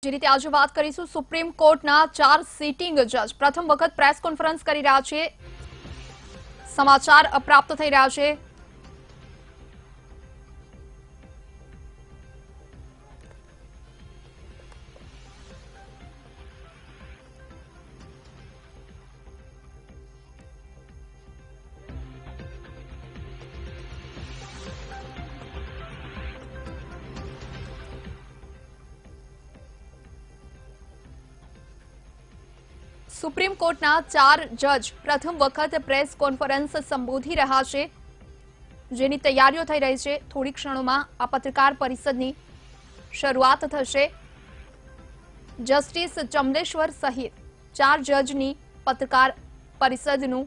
જે રીતે આજે વાત કરીશું સુપ્રીમ કોર્ટના 4 સિટિંગ જજ પ્રથમ વખત પ્રેસ કોન્ફરન્સ કરી રહ્યા છે। સમાચાર પ્રાપ્ત થઈ રહ્યા છે। સુપ્રીમ કોર્ટના 4 જજ પ્રથમ વખત પ્રેસ કોન્ફરન્સ સંબોધી રહ્યા છે, જેની તૈયારીઓ થઈ રહી છે। થોડી ક્ષણોમાં આ પત્રકાર પરિષદની શરૂઆત થશે। જસ્ટિસ ચમલેશ્વર સહિત 4 જજની પત્રકાર પરિષદનું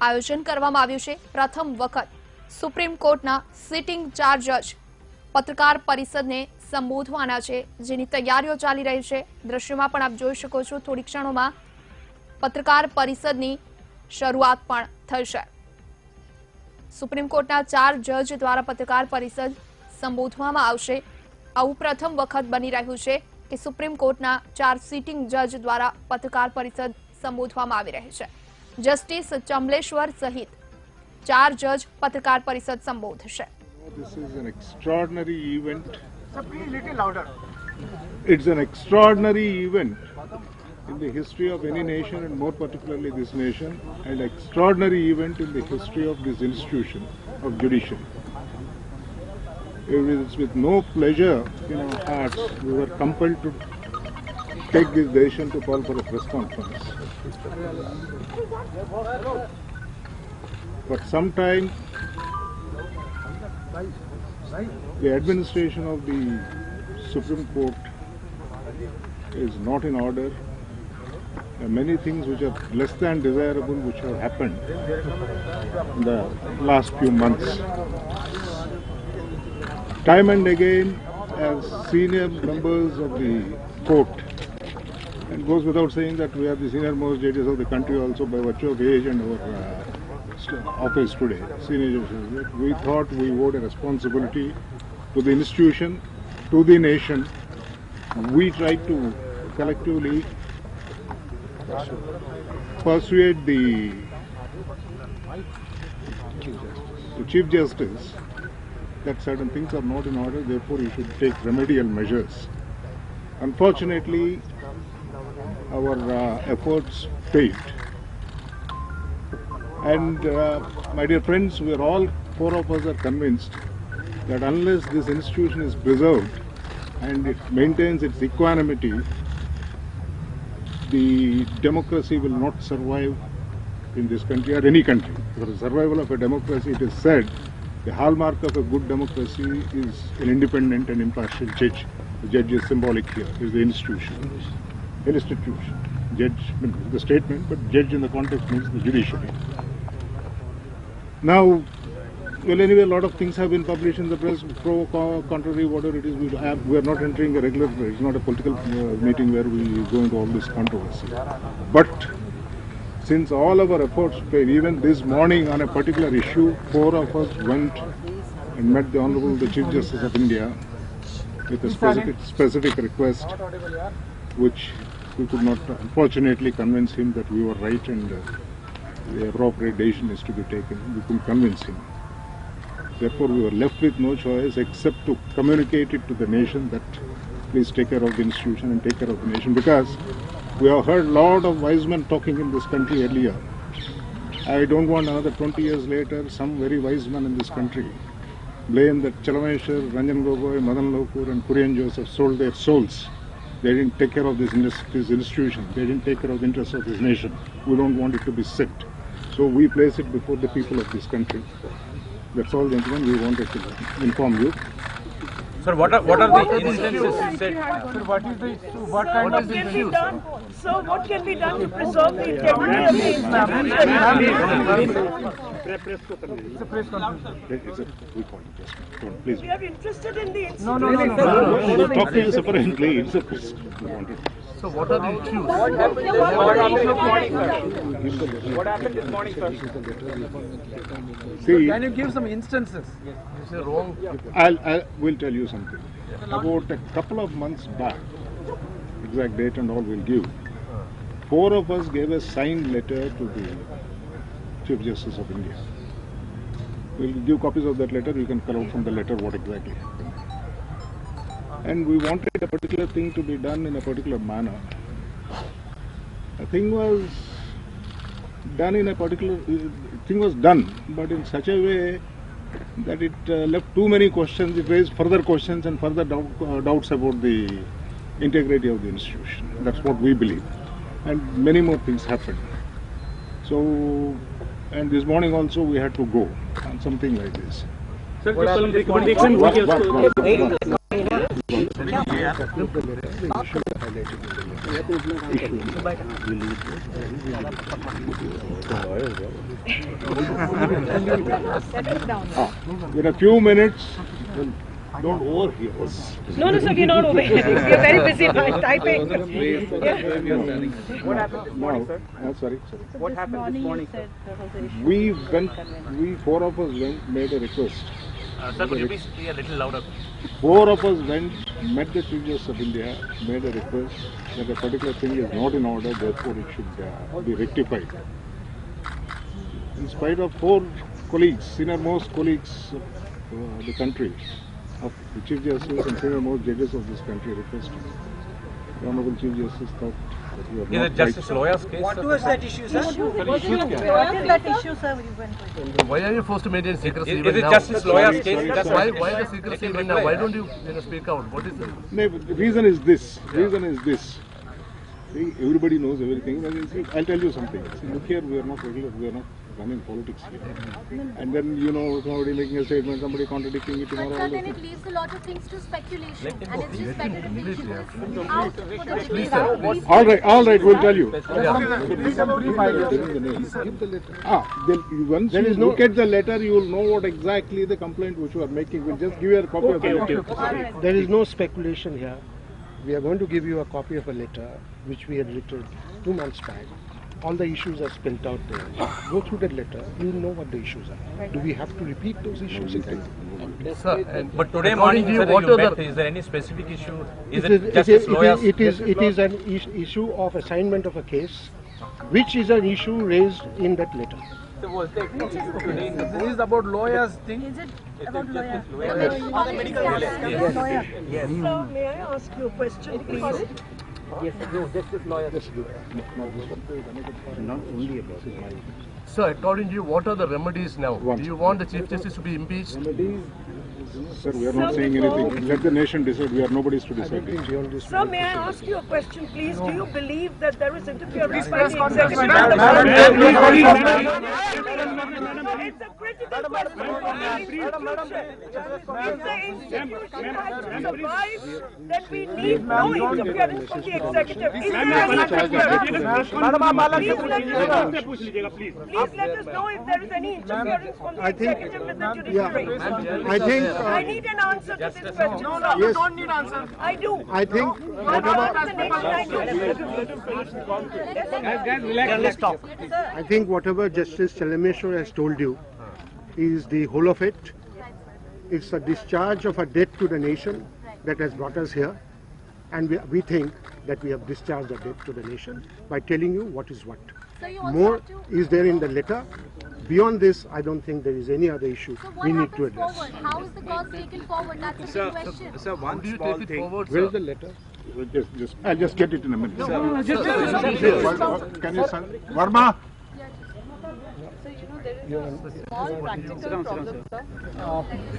આયોજન કરવામાં આવ્યું છે। પ્રથમ વખત સુપ્રીમ કોર્ટના સિટિંગ 4 જજ પત્રકાર પરિષદને સંબોધવાના છે, જેની તૈયારીઓ ચાલી રહી છે। દ્રશ્યોમાં પણ આપ જોઈ શકો છો, થોડી ક્ષણોમાં પત્રકાર પરિષદની શરૂઆત પણ થશે। સુપ્રીમ કોર્ટના 4 જજ દ્વારા પત્રકાર પરિષદ સંબોધવામાં આવશે। આવું પ્રથમ વખત બની રહ્યું છે કે સુપ્રીમ કોર્ટના 4 સિટિંગ જજ દ્વારા પત્રકાર પરિષદ સંબોધવામાં આવી રહી છે। જસ્ટિસ ચમલેશ્વર સહિત 4 જજ પત્રકાર પરિષદ સંબોધશે। This is an extraordinary event. Little louder. It's an extraordinary event in the history of any nation, and more particularly this nation, and extraordinary event in the history of this institution of judiciary. It is with no pleasure in our hearts we were compelled to take this decision to call for a press conference. For some time, the administration of the Supreme Court is not in order. There are many things which are less than desirable which have happened in the last few months. Time and again, as senior members of the court, and it goes without saying that we are the senior most judges of the country also by virtue of age and our office today, senior judges, we thought we owed a responsibility to the institution, to the nation. We tried to collectively persuade the Chief Justice that certain things are not in order, therefore he should take remedial measures. Unfortunately, our efforts failed. And my dear friends, we are all, 4 of us are convinced that unless this institution is preserved and it maintains its equanimity, the democracy will not survive in this country or any country. For the survival of a democracy, it is said, the hallmark of a good democracy is an independent and impartial judge. The judge is symbolic here, is the institution. An institution. Judge, the statement, but judge in the context means the judiciary. Now, well, anyway, a lot of things have been published in the press, pro, contrary, whatever it is. We are not entering a regular, it's not a political meeting where we go into all this controversy. But since all our efforts failed, even this morning on a particular issue, 4 of us went and met the Honorable the Chief Justice of India with a specific request, which we could not unfortunately convince him that we were right and the appropriate decision is to be taken. We couldn't convince him. Therefore, we were left with no choice except to communicate it to the nation that please take care of the institution and take care of the nation, because we have heard a lot of wise men talking in this country earlier. I don't want another 20 years later some very wise men in this country blame that Chalameshwar, Ranjan Gogoi, Madan Lokur and Kurian Joseph sold their souls. They didn't take care of this institution. They didn't take care of the interests of this nation. We don't want it to be set. So we place it before the people of this country. That's all, gentlemen, we wanted to inform you. Sir, what are the instances you said? Sir, what kind of issues? So what can be done to preserve the integrity of the institution? It's a press conference. We call it press conference. Please. We are interested in the institution. No. We'll talk to you separately. It's a press. We wanted. So what are the issues? What happened this morning, sir? What happened this morning, sir? See, Can you give some instances? Is it wrong? I will tell you something. About a couple of months back, exact date and all we'll give. 4 of us gave a signed letter to the Chief Justice of India. We'll give copies of that letter. You can call out from the letter what exactly happened. And we wanted a particular thing to be done in a particular manner. The thing was done in a particular thing was done, but in such a way that it left too many questions. It raised further questions and further doubts about the integrity of the institution. That's what we believe. And many more things happened. So, and this morning also we had to go on something like this. Sir, In a few minutes, don't overhear us. No, sir, we're not over here. We are very busy typing. What happened this morning, sir? Sorry. What happened this morning, sir? We 4 of us went, made a request. sir, could you please be a little louder? 4 of us went, met the Chief Justice of India, made a request that a particular thing is not in order, therefore it should be rectified. In spite of 4 colleagues, senior-most colleagues of the country, of the Chief Justice and senior-most judges of this country requested, the Honorable Chief Justice thought that we are Is not it Justice Lawyer's case? What was that issue, sir? What is that issue, sir? You went Why are you forced to maintain secrecy? Is even it now? Justice Lawyer's case? sorry, That's sorry. Why the secrecy even now? Why don't you speak out? What is the No, but the reason is this. See, everybody knows everything. I'll tell you something. See, look here, we are not regular. We are not running politics here. And then, somebody making a statement, somebody contradicting it tomorrow. But sir, then it leaves a lot of things to speculation, and it's just better to be out for the Please, sir, please. All right, we'll tell you. Once you look at the letter, you will know what exactly the complaint which you are making. We'll just give you a copy of the letter. There is no speculation here. We are going to give you a copy of a letter which we had written 2 months back. All the issues are spelled out there. Go through that letter, you will know what the issues are. Do we have to repeat those issues again? Sir, and But today according morning, to you, sir, what you are met, the is there any specific issue? Is It it is, Justice Lawyer's? it is an issue of assignment of a case, which is an issue raised in that letter. This is about lawyers thing. Is it about lawyer? Sir, may I ask you a question, please? Sir, according to you, what are the remedies now? One. Do you want the Chief Justice to be impeached? Sir, we are not saying anything. Let the nation decide. We are nobody's to decide. Sir, may I ask you a question, please? Do you believe that there is interference by the executive? It's a critical question for the institution. If the institution has to survive, then we need no interference from the executive. Is there any interference? Please let us know if there is any interference from the executive with the judiciary. I need an answer to this question. No, you don't need answer. I do. I think I do. I think whatever Justice Chalameshwar has told you is the whole of it. It's a discharge of a debt to the nation that has brought us here, and we think that we have discharged a debt to the nation by telling you what is what. So you also More have to, is there in the letter. Beyond this, I don't think there is any other issue so what we need to happens address. forward? How is the cause taken forward? That's the big question. Sir, How one do you small take it thing. forward, Where is sir? the letter? I'll just get it in a minute. Sir, Can you, son? Verma? Small practical problem, sir.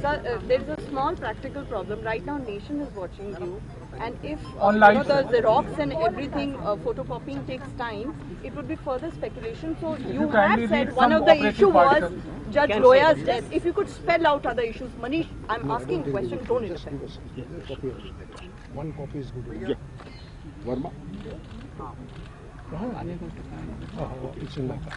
Sir, there's a small practical problem. Right now, nation is watching you, and if the Xerox and everything photocopying takes time, it would be further speculation. So you have said one of the issue was Judge Loya's death. If you could spell out other issues, Manish, I'm asking a question. Don't interfere. One copy is good. Yeah. Verma? It's in my car.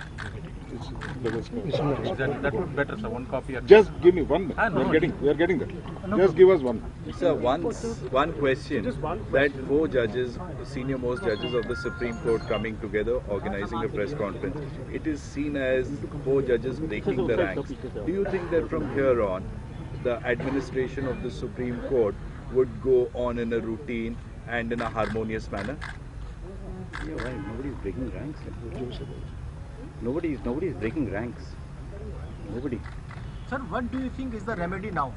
That would be better, sir. One copy. Just give me 1 minute. no, We are getting that. Just give us 1 minute. Sir, one question that 4 judges, senior most judges of the Supreme Court coming together, organizing a press conference. It is seen as 4 judges breaking the ranks. Do you think that from here on, the administration of the Supreme Court would go on in a routine and in a harmonious manner. You're right. Nobody is breaking ranks. Nobody is breaking ranks. Nobody. Sir, what do you think is the remedy now?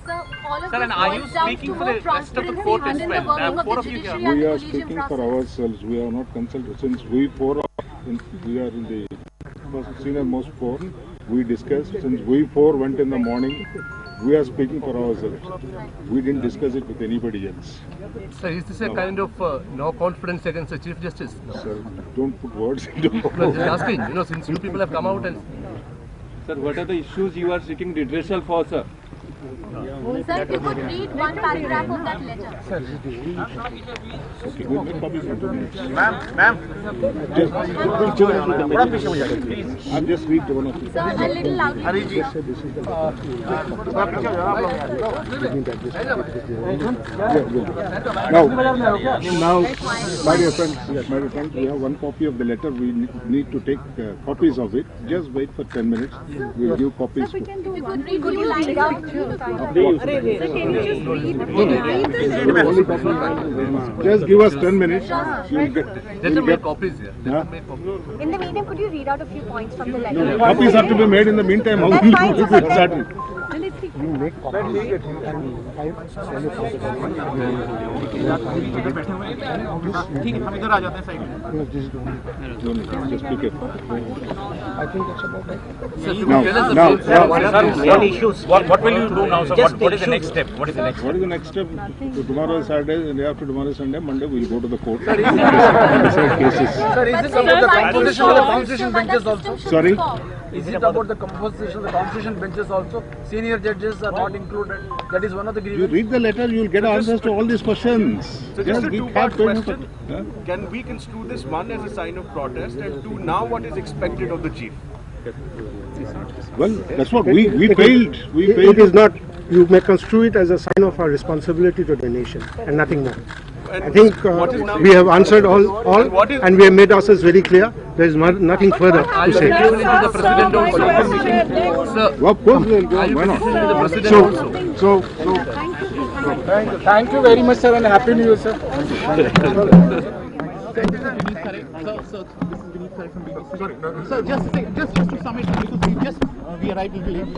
Sir, all of Sir, this and are you boils down speaking to for more the rest of the transparency court and as in the well? There working are four of of the you here. judiciary and We are collegium speaking for process. ourselves. We are not consulted. Since we four are we are in the senior most four, we discussed. Since we four went in the morning, we are speaking for ourselves. We didn't discuss it with anybody else. Sir, is this a kind of no confidence against the Chief Justice? No. Sir, don't put words into my No, just asking. Since you people have come out and... Sir, what are the issues you are seeking redressal for, sir? Sir, if you could read one paragraph of that letter. Okay, we'll make copies of it. Ma'am. I'll just read one of it. Sir, a little loudly. Just say this is the Now, my dear friends, we have one copy of the letter. We need to take copies of it. Just wait for 10 minutes. We'll give copies. If you could read, could you line down? Just give us 10 minutes. You'll get. Let them make copies here. Huh? In the meeting, could you read out a few points from the letter? Copies have to be made in the meantime. How will you do it? Exactly. ठीक है, हम इधर आ जाते हैं side में. Just speak it. Sir, you can tell us the What issues? What will you do now, sir? What is the next step? What is the next What is the next step? Tomorrow is Saturday, and day after tomorrow is Sunday. Monday we will go to the court. Sir, Decide cases. Sir, is it about the composition of the constitution benches also? Sorry? Is it about the composition of the constitution benches also? Senior judges are not included. That is one of the You grievances. read the letter, you will get answers to all these questions. So just a we two-part have to- question. Huh? Can we construe this one as a sign of protest, and two, now what is expected of the chief? Well, that's what we failed. We It failed. is not, you may construe it as a sign of our responsibility to the nation and nothing more. And I think what is now- we have answered all what is- and we have made ourselves very clear. There is nothing further Are to you say. petitioning to the President also? Sir, Well, of course we'll go. are you Why not? petitioning to the President also? Thank you very much, sir, and Happy New Year, sir. Sir, just a second, just to sum it up, because we arrived a little late.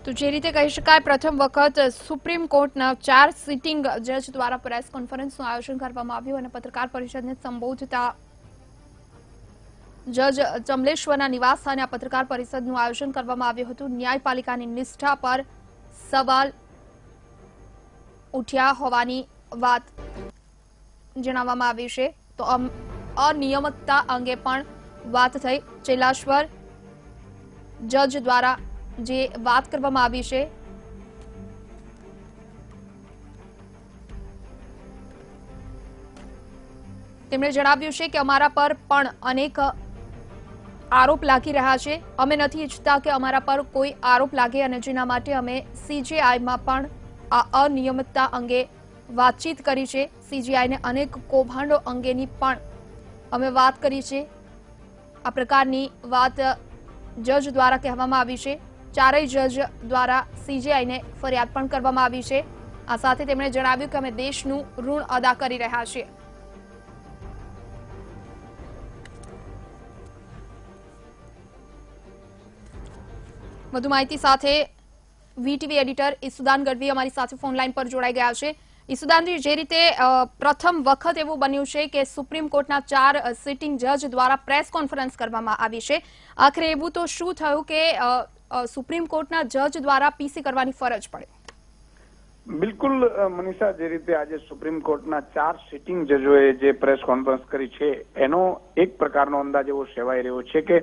તો જે રીતે કહી શકાય પ્રથમ વખત supreme કોર્ટના 4 sitting જજ દ્વારા પ્રેસ કોન્ફરન્સનું આયોજન કરવામાં આવ્યું અને પત્રકાર પરિષદને સંબોધતા જજ ચમલેશ્વરના નિવાસસ્થાને આ પત્રકાર પરિષદનું આયોજન કરવામાં આવ્યું હતું. ન્યાયપાલિકાની નિષ્ઠા પર સવાલ ઉઠ્યા હોવાની વાત જણાવવામાં આવી છે. તો અનિયમિતતા અંગે પણ વાત થઈ. ચેલાશ્વર જજ દ્વારા જે વાત કરવામાં આવી છે તેમણે જણાવ્યું છે કે અમારા પર પણ અનેક આરોપ લાગી રહ્યા છે. અમે નથી ઈચ્છતા કે અમારા પર કોઈ આરોપ લાગે અને જેના માટે અમે સીજીઆઈમાં પણ આ અનિયમિતતા અંગે વાતચીત કરી છે. સીજીઆઈને અનેક કૌભાંડો અંગેની પણ અમે વાત કરી છે. આ પ્રકારની વાત જજ દ્વારા કહેવામાં આવી છે. ચારેય જજ દ્વારા સીજીઆઈને ફરિયાદ પણ કરવામાં આવી છે. આ સાથે તેમણે જણાવ્યું કે અમે દેશનું ઋણ અદા કરી રહ્યા છીએ. વધુ માહિતી સાથે વીટીવી એડિટર ઈસુદાન ગઢવી અમારી સાથે ફોન લાઈન પર જોડાઈ ગયા છે. ઈસુદાનજી, જે રીતે પ્રથમ વખત એવું બન્યું છે કે સુપ્રીમ કોર્ટના 4 સિટિંગ જજ દ્વારા પ્રેસ કોન્ફરન્સ કરવામાં આવી છે, આખરે એવું તો શું થયું કે સુપ્રીમ કોર્ટના જજ દ્વારા પીસી કરવાની ફરજ પડે? બિલકુલ મનીષા, જે રીતે આજે સુપ્રીમ કોર્ટના 4 સિટિંગ જજોએ જે પ્રેસ કોન્ફરન્સ કરી છે એનો એક પ્રકારનો અંદાજ એવો સેવાઈ રહ્યો છે કે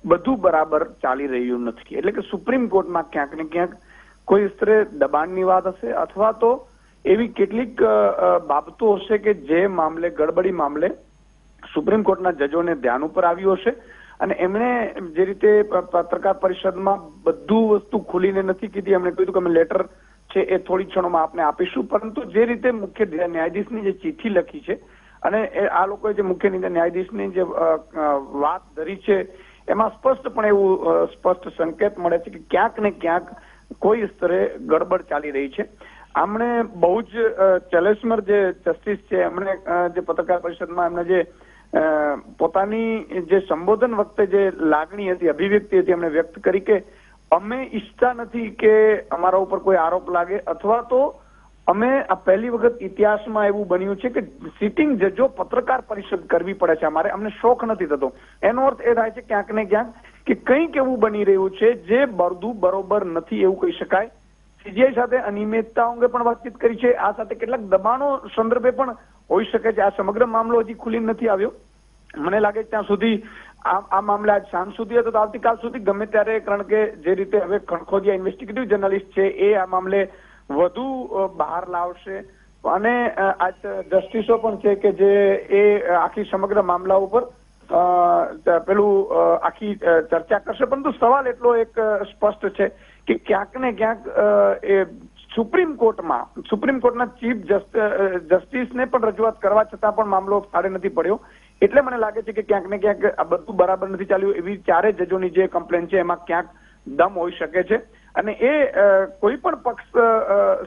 બધું બરાબર ચાલી રહ્યું નથી. એટલે કે સુપ્રીમ કોર્ટમાં ક્યાંક ને ક્યાંક કોઈ સ્તરે દબાણની વાત હશે અથવા તો એવી કેટલીક બાબતો હશે કે જે મામલે ગડબડી મામલે સુપ્રીમ કોર્ટના જજોને ધ્યાન ઉપર આવ્યું હશે અને એમણે જે રીતે પત્રકાર પરિષદમાં બધું વસ્તુ ખુલીને નથી કીધી. એમણે કહ્યું કે અમે લેટર છે એ થોડી ક્ષણોમાં આપને આપીશું, પરંતુ જે રીતે મુખ્ય ન્યાયાધીશની જે ચિઠ્ઠી લખી છે અને આ લોકોએ જે મુખ્ય ન્યાયાધીશની જે વાત ધરી છે એમાં સ્પષ્ટપણે એવું સ્પષ્ટ સંકેત મળે છે કે ક્યાંક ને ક્યાંક કોઈ સ્તરે ગડબડ ચાલી રહી છે. આમણે બહુ જ ચેલેસ્મર જે જસ્ટિસ છે એમણે જે પત્રકાર પરિષદમાં એમને જે પોતાની જે સંબોધન વખતે જે લાગણી હતી, અભિવ્યક્તિ હતી, એમણે વ્યક્ત કરી કે અમે ઈચ્છતા નથી કે અમારા ઉપર કોઈ આરોપ લાગે, અથવા તો અમે આ પહેલી વખત ઇતિહાસમાં એવું બન્યું છે કે સિટિંગ જજો પત્રકાર પરિષદ કરવી પડે છે અમારે, અમને શોખ નથી થતો. એનો અર્થ એ થાય છે ક્યાંક ને ક્યાંક કે કંઈક એવું બની રહ્યું છે જે બધું બરોબર નથી એવું કહી શકાય. સીજીઆઈ સાથે અનિયમિતતા અંગે પણ વાતચીત કરી છે, આ સાથે કેટલાક દબાણો સંદર્ભે પણ હોઈ શકે છે. આ સમગ્ર મામલો હજી ખુલી નથી આવ્યો. મને લાગે ત્યાં સુધી આ મામલે આજ સાંજ સુધી હતો તો આવતીકાલ સુધી ગમે ત્યારે, કારણ કે જે રીતે હવે ખણખોદિયા ઇન્વેસ્ટિગેટિવ જર્નલિસ્ટ છે એ આ મામલે વધુ બહાર લાવશે અને આજ જસ્ટિસો પણ છે કે જે એ આખી સમગ્ર મામલા ઉપર આખી ચર્ચા કરશે. પરંતુ સવાલ એટલો એક સ્પષ્ટ છે કે ક્યાંક ને ક્યાંક એ સુપ્રીમ કોર્ટના ચીફ જસ્ટિસને પણ રજૂઆત કરવા છતાં પણ મામલો ફાળે નથી પડ્યો. એટલે મને લાગે છે કે ક્યાંક ને ક્યાંક આ બધું બરાબર નથી ચાલ્યું. એવી ચારે જજોની જે કમ્પ્લેન છે એમાં ક્યાંક દમ હોઈ શકે છે અને એ કોઈ પણ પક્ષ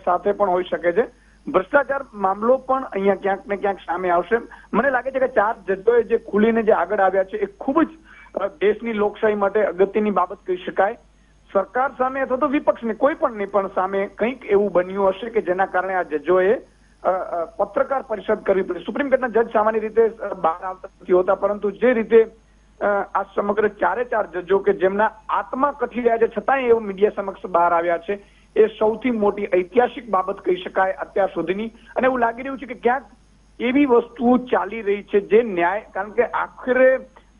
સાથે પણ હોઈ શકે છે. ભ્રષ્ટાચાર મામલો પણ અહીંયા ક્યાંક ને ક્યાંક સામે આવશે. મને લાગે છે કે ચાર જજોએ જે ખુલીને જે આગળ આવ્યા છે એ ખૂબ જ દેશની લોકશાહી માટે અગત્યની બાબત કહી શકાય. સરકાર સામે અથવા તો વિપક્ષની કોઈ પણ પણ સામે કંઈક એવું બન્યું હશે કે જેના કારણે આ જજોએ પત્રકાર પરિષદ કરવી પડે. સુપ્રીમ કોર્ટના જજ સામાન્ય રીતે બહાર આવતા નથી હોતા, પરંતુ જે રીતે આ સમગ્ર ચારે ચાર જજો કે જેમના આત્મા કથી રહ્યા છે છતાંય એવું મીડિયા સમક્ષ બહાર આવ્યા છે, એ સૌથી મોટી ઐતિહાસિક બાબત કહી શકાય અત્યાર સુધીની. અને એવું લાગી રહ્યું છે કે ક્યાંક એવી વસ્તુઓ ચાલી રહી છે જે ન્યાય, કારણ કે આખરે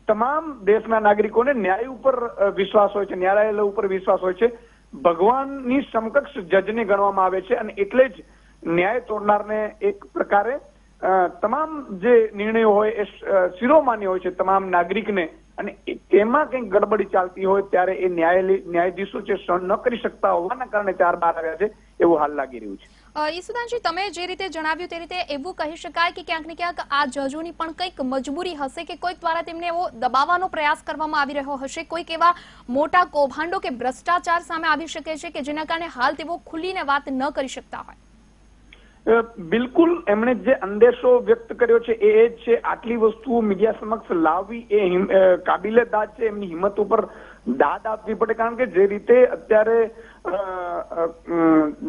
તમામ દેશના નાગરિકોને ન્યાય ઉપર વિશ્વાસ હોય છે, ન્યાયાલય ઉપર વિશ્વાસ હોય છે. ભગવાનની સમકક્ષ જજને ગણવામાં આવે છે અને એટલે જ ન્યાય તોડનારને એક પ્રકારે તમામ જે નિર્ણયો હોય એ શિરોમાન્ય હોય છે તમામ નાગરિકને, અને તેમાં કંઈક ગડબડી ચાલતી હોય ત્યારે એ ન્યાયાધીશો જે સહન ન કરી શકતા હોવાના કારણે ચાર બહાર આવ્યા છે એવું હાલ લાગી રહ્યું છે. ઈસુદાનજી, તમે જે રીતે જણાવ્યું તે રીતે એવું કહી શકાય કે ક્યાંક ને ક્યાંક આ જજોની પણ કંઈક મજબૂરી હશે કે કોઈક દ્વારા તેમને એવો દબાવવાનો પ્રયાસ કરવામાં આવી રહ્યો હશે, કોઈક એવા મોટા કૌભાંડો કે ભ્રષ્ટાચાર સામે આવી શકે છે કે જેના કારણે હાલ તેઓ ખુલીને વાત ન કરી શકતા હોય. બિલકુલ, એમણે જે અંદેશો વ્યક્ત કર્યો છે એ જ છે. આટલી વસ્તુઓ મીડિયા સમક્ષ લાવવી એ કાબિલે દાદ છે. એમની હિંમત ઉપર દાદ આપવી પડે, કારણ કે જે રીતે અત્યારે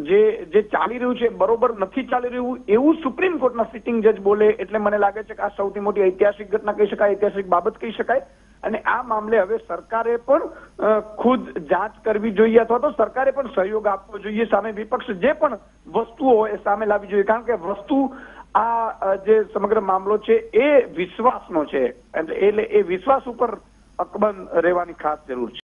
જે ચાલી રહ્યું છે બરોબર નથી ચાલી રહ્યું એવું સુપ્રીમ કોર્ટના સિટિંગ જજ બોલે એટલે મને લાગે છે કે આ સૌથી મોટી ઐતિહાસિક ઘટના કહી શકાય, ઐતિહાસિક બાબત કહી શકાય. અને આ મામલે હવે સરકારે પણ ખુદ જાંચ કરવી જોઈએ અથવા તો સરકારે પણ સહયોગ આપવો જોઈએ. સામે વિપક્ષ જે પણ વસ્તુઓ હોય એ સામે લાવવી જોઈએ, કારણ કે વસ્તુ આ જે સમગ્ર મામલો છે એ વિશ્વાસનો છે એટલે એ વિશ્વાસ ઉપર અકબંધ રહેવાની ખાસ જરૂર છે.